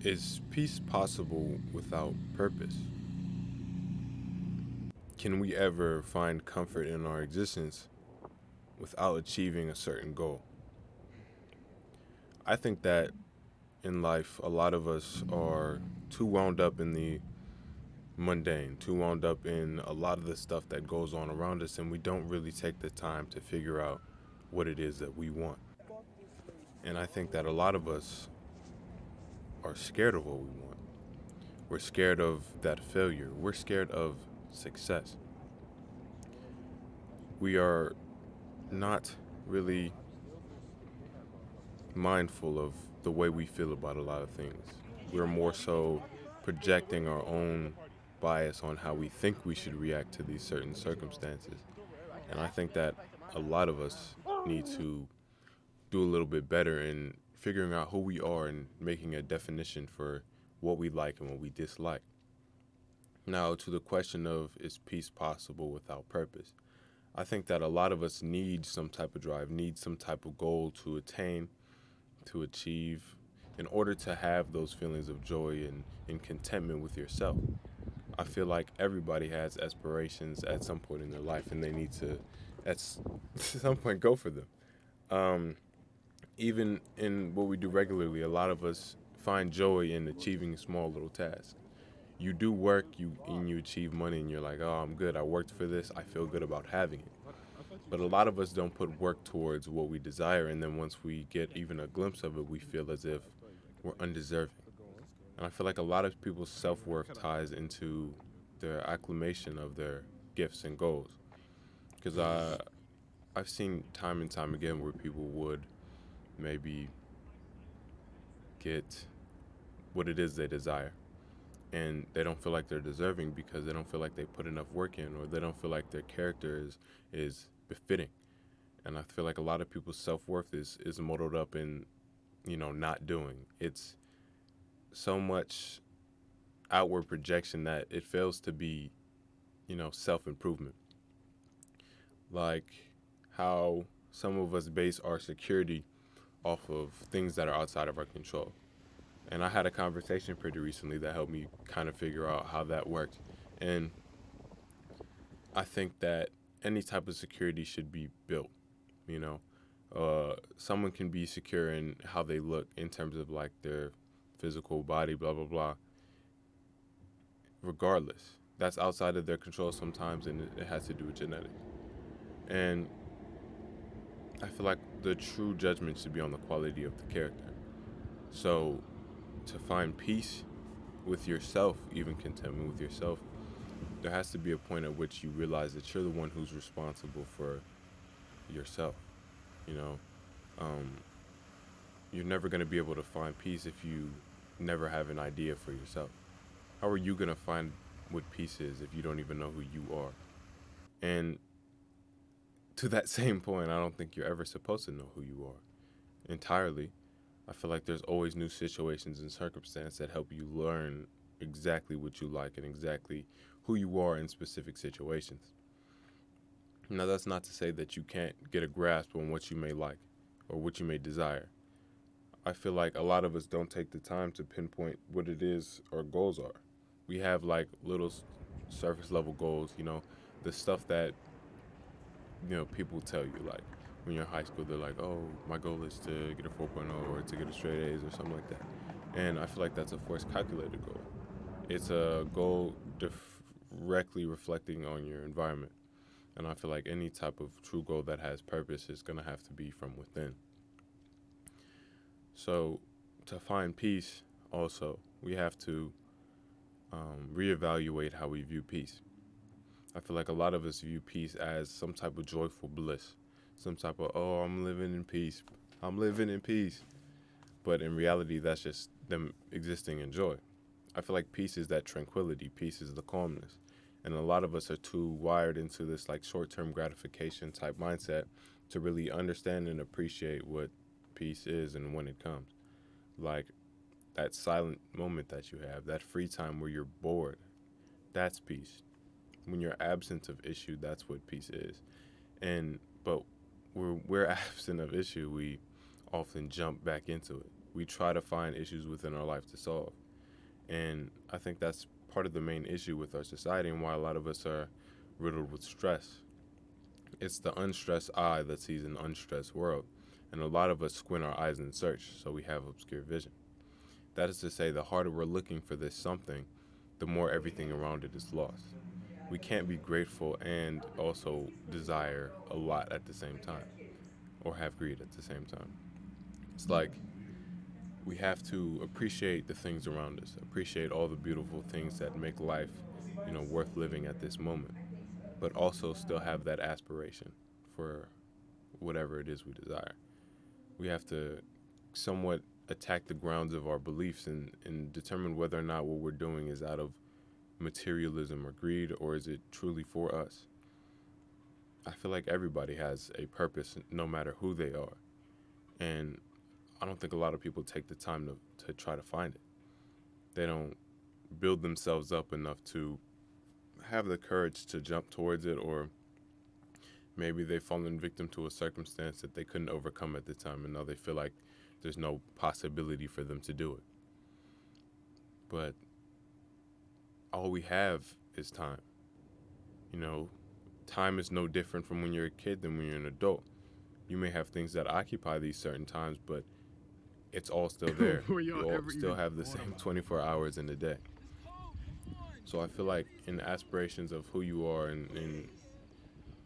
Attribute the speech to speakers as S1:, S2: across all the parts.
S1: Is peace possible without purpose? Can we ever find comfort in our existence without achieving a certain goal? I think that in life, a lot of us are too wound up in the mundane, too wound up in a lot of the stuff that goes on around us, and we don't really take the time to figure out what it is that we want. And I think that a lot of us are scared of what we want. We're scared of that failure. We're scared of success. We are not really mindful of the way we feel about a lot of things. We're more so projecting our own bias on how we think we should react to these certain circumstances. And I think that a lot of us need to do a little bit better in figuring out who we are and making a definition for what we like and what we dislike. Now, to the question of is peace possible without purpose? I think that a lot of us need some type of drive, need some type of goal to attain, to achieve, in order to have those feelings of joy and contentment with yourself. I feel like everybody has aspirations at some point in their life, and they need to, at some point, go for them. Um, Even in what we do regularly, a lot of us find joy in achieving small little tasks. You do work, you achieve money, and you're like, oh, I'm good. I worked for this. I feel good about having it. But a lot of us don't put work towards what we desire, and then once we get even a glimpse of it, we feel as if we're undeserving. And I feel like a lot of people's self worth ties into their acclamation of their gifts and goals. Because I've seen time and time again where people would maybe get what it is they desire, and they don't feel like they're deserving because they don't feel like they put enough work in, or they don't feel like their character is befitting. And I feel like a lot of people's self-worth is modeled up in not doing. It's so much outward projection that it fails to be self-improvement, like how some of us base our security off of things that are outside of our control. And I had a conversation pretty recently that helped me kind of figure out how that worked. And I think that any type of security should be built. You know, someone can be secure in how they look in terms of like their physical body, blah blah blah. Regardless, that's outside of their control sometimes, and it has to do with genetics. And I feel like the true judgment should be on the quality of the character. So to find peace with yourself, even contentment with yourself, there has to be a point at which you realize that you're the one who's responsible for yourself. You know, um, you're never going to be able to find peace if you never have an idea for yourself. How are you going to find what peace is if you don't even know who you are? And to that same point, I don't think you're ever supposed to know who you are entirely. I feel like there's always new situations and circumstances that help you learn exactly what you like and exactly who you are in specific situations. Now, that's not to say that you can't get a grasp on what you may like or what you may desire. I feel like a lot of us don't take the time to pinpoint what it is our goals are. We have like little surface level goals, the stuff that, people tell you like when you're in high school, they're like, oh, my goal is to get a 4.0 or to get a straight A's or something like that. And I feel like that's a force calculated goal. It's a goal directly reflecting on your environment. And I feel like any type of true goal that has purpose is going to have to be from within. So, to find peace, also, we have to reevaluate how we view peace. I feel like a lot of us view peace as some type of joyful bliss, some type of, oh, I'm living in peace. I'm living in peace. But in reality, that's just them existing in joy. I feel like peace is that tranquility, peace is the calmness. And a lot of us are too wired into this like short term gratification type mindset to really understand and appreciate what peace is and when it comes. Like that silent moment that you have, that free time where you're bored, that's peace. When you're absent of issue, that's what peace is. And but we're absent of issue, we often jump back into it. we try to find issues within our life to solve. And I think that's part of the main issue with our society and why a lot of us are riddled with stress. It's the unstressed eye that sees an unstressed world. And a lot of us squint our eyes in search, so we have obscure vision. That is to say, the harder we're looking for this something, the more everything around it is lost. We can't be grateful and also desire a lot at the same time, or have greed at the same time. It's like we have to appreciate the things around us, appreciate all the beautiful things that make life, worth living at this moment, but also still have that aspiration for whatever it is we desire. We have to somewhat attack the grounds of our beliefs and determine whether or not what we're doing is out of materialism or greed, or is it truly for us. I feel like everybody has a purpose no matter who they are. And I don't think a lot of people take the time to try to find it. They don't build themselves up enough to have the courage to jump towards it, or maybe they've fallen victim to a circumstance that they couldn't overcome at the time, and now they feel like there's no possibility for them to do it. But all we have is time. You know, time is no different from when you're a kid than when you're an adult. You may have things that occupy these certain times, but it's all still there. You all still have the same 24 hours in a day. So I feel like in the aspirations of who you are and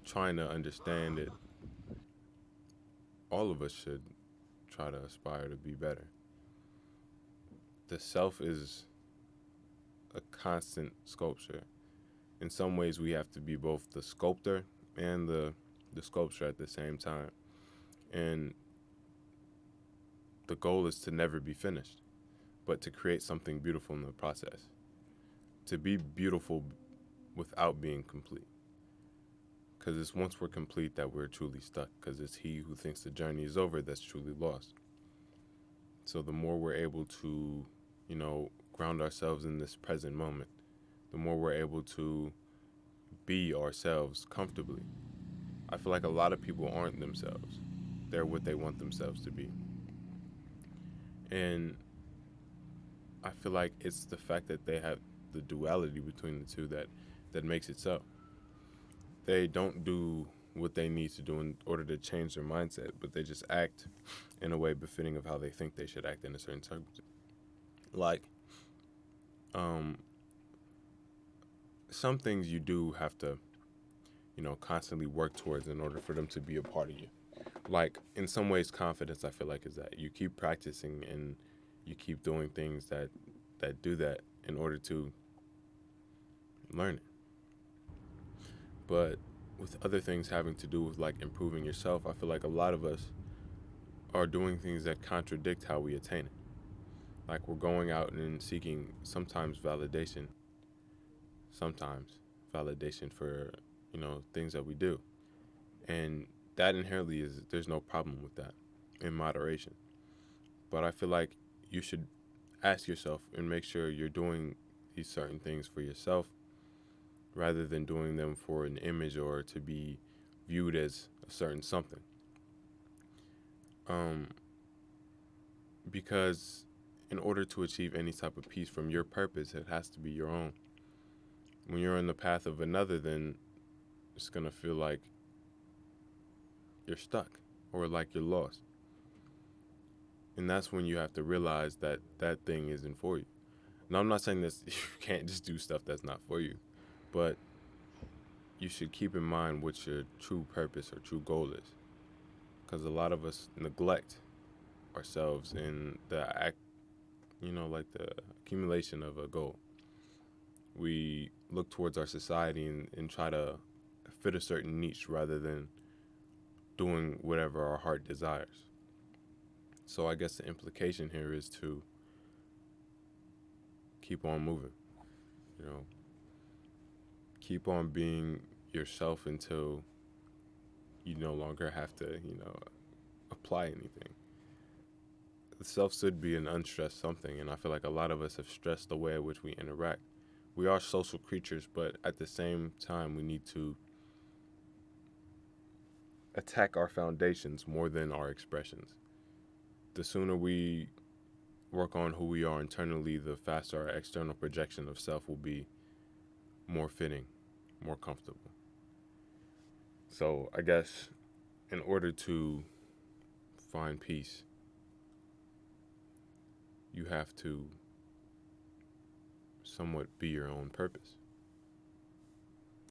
S1: trying to understand it, all of us should try to aspire to be better. The self is a constant sculpture. In some ways, we have to be both the sculptor and the sculpture at the same time. And the goal is to never be finished, but to create something beautiful in the process. To be beautiful without being complete. Because it's once we're complete that we're truly stuck, because it's he who thinks the journey is over that's truly lost. So the more we're able to, ground ourselves in this present moment, the more we're able to be ourselves comfortably. I feel like a lot of people aren't themselves. They're what they want themselves to be. And I feel like it's the fact that they have the duality between the two that makes it so. They don't do what they need to do in order to change their mindset, but they just act in a way befitting of how they think they should act in a certain circumstance. Like, some things you do have to, constantly work towards in order for them to be a part of you. Like, in some ways, confidence, I feel like, is that you keep practicing and you keep doing things that do that in order to learn it. But with other things having to do with, like, improving yourself, I feel like a lot of us are doing things that contradict how we attain it. Like, we're going out and seeking sometimes validation for, things that we do. And that inherently there's no problem with that in moderation. But I feel like you should ask yourself and make sure you're doing these certain things for yourself rather than doing them for an image or to be viewed as a certain something. Because in order to achieve any type of peace from your purpose, it has to be your own. When you're in the path of another, then it's going to feel like you're stuck or like you're lost. And that's when you have to realize that that thing isn't for you. Now, I'm not saying that you can't just do stuff that's not for you, but you should keep in mind what your true purpose or true goal is. Because a lot of us neglect ourselves in the act, like the accumulation of a goal. We look towards our society and try to fit a certain niche rather than doing whatever our heart desires. So I guess the implication here is to keep on moving, keep on being yourself until you no longer have to, apply anything. The self should be an unstressed something, and I feel like a lot of us have stressed the way in which we interact. We are social creatures, but at the same time, we need to attack our foundations more than our expressions. The sooner we work on who we are internally, the faster our external projection of self will be more fitting, more comfortable. So I guess in order to find peace, you have to somewhat be your own purpose.